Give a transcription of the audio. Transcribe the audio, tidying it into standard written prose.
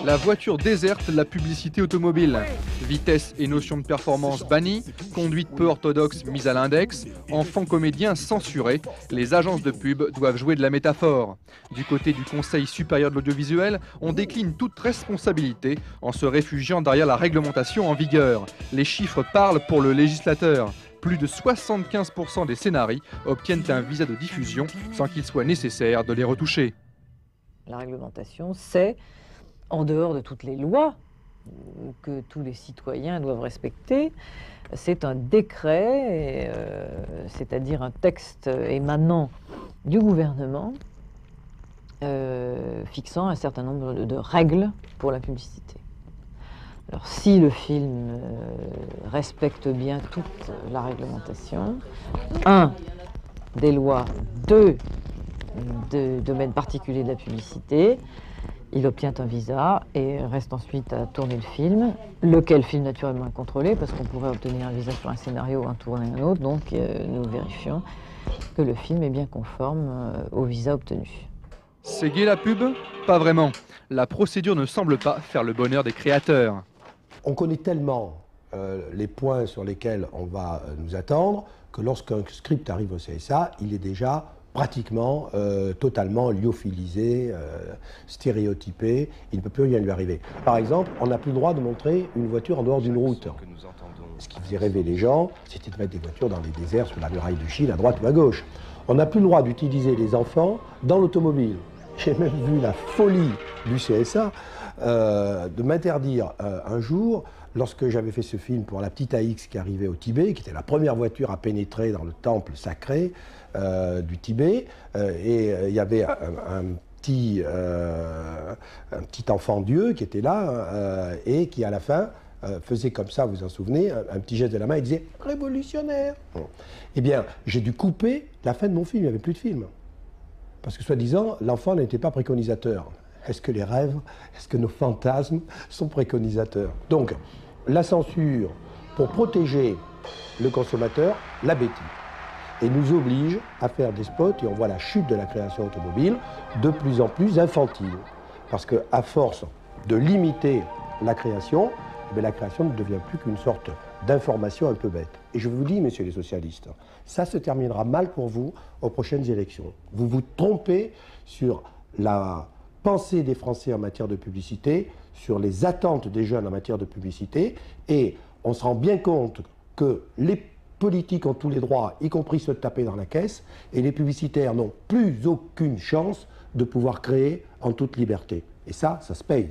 La voiture déserte la publicité automobile. Vitesse et notion de performance bannies, conduite peu orthodoxe mise à l'index, enfants comédiens censurés, les agences de pub doivent jouer de la métaphore. Du côté du Conseil supérieur de l'audiovisuel, on décline toute responsabilité en se réfugiant derrière la réglementation en vigueur. Les chiffres parlent pour le législateur. Plus de 75% des scénarii obtiennent un visa de diffusion sans qu'il soit nécessaire de les retoucher. La réglementation, c'est, en dehors de toutes les lois que tous les citoyens doivent respecter, c'est un décret, c'est-à-dire un texte émanant du gouvernement, fixant un certain nombre de règles pour la publicité. Alors si le film respecte bien toute la réglementation, des lois, de domaine particulier de la publicité, il obtient un visa et reste ensuite à tourner le film, lequel film naturellement est contrôlé, parce qu'on pourrait obtenir un visa sur un scénario ou en tourner un autre, donc nous vérifions que le film est bien conforme au visa obtenu. C'est gai la pub? Pas vraiment. La procédure ne semble pas faire le bonheur des créateurs. On connaît tellement les points sur lesquels on va nous attendre que lorsqu'un script arrive au CSA, il est déjà pratiquement totalement lyophilisé, stéréotypé, il ne peut plus rien lui arriver. Par exemple, on n'a plus le droit de montrer une voiture en dehors d'une route. Ce qui faisait rêver les gens, c'était de mettre des voitures dans les déserts, sur la muraille du Chine, à droite ou à gauche. On n'a plus le droit d'utiliser les enfants dans l'automobile. J'ai même vu la folie du CSA de m'interdire un jour, lorsque j'avais fait ce film pour la petite AX qui arrivait au Tibet, qui était la première voiture à pénétrer dans le temple sacré du Tibet, et il y avait un petit enfant Dieu qui était là et qui à la fin faisait comme ça, vous vous en souvenez, un petit geste de la main et disait « révolutionnaire ». Eh bien, j'ai dû couper la fin de mon film, il n'y avait plus de film. Parce que soi-disant, l'enfant n'était pas préconisateur. Est-ce que les rêves, est-ce que nos fantasmes sont préconisateurs? Donc, la censure, pour protéger le consommateur, la bêtise. Et nous oblige à faire des spots, et on voit la chute de la création automobile, de plus en plus infantile. Parce qu'à force de limiter la création ne devient plus qu'une sorte d'information un peu bête. Et je vous dis, messieurs les socialistes, ça se terminera mal pour vous aux prochaines élections. Vous vous trompez sur la pensée des Français en matière de publicité, sur les attentes des jeunes en matière de publicité, et on se rend bien compte que les politiques ont tous les droits, y compris se taper dans la caisse, et les publicitaires n'ont plus aucune chance de pouvoir créer en toute liberté. Et ça se paye.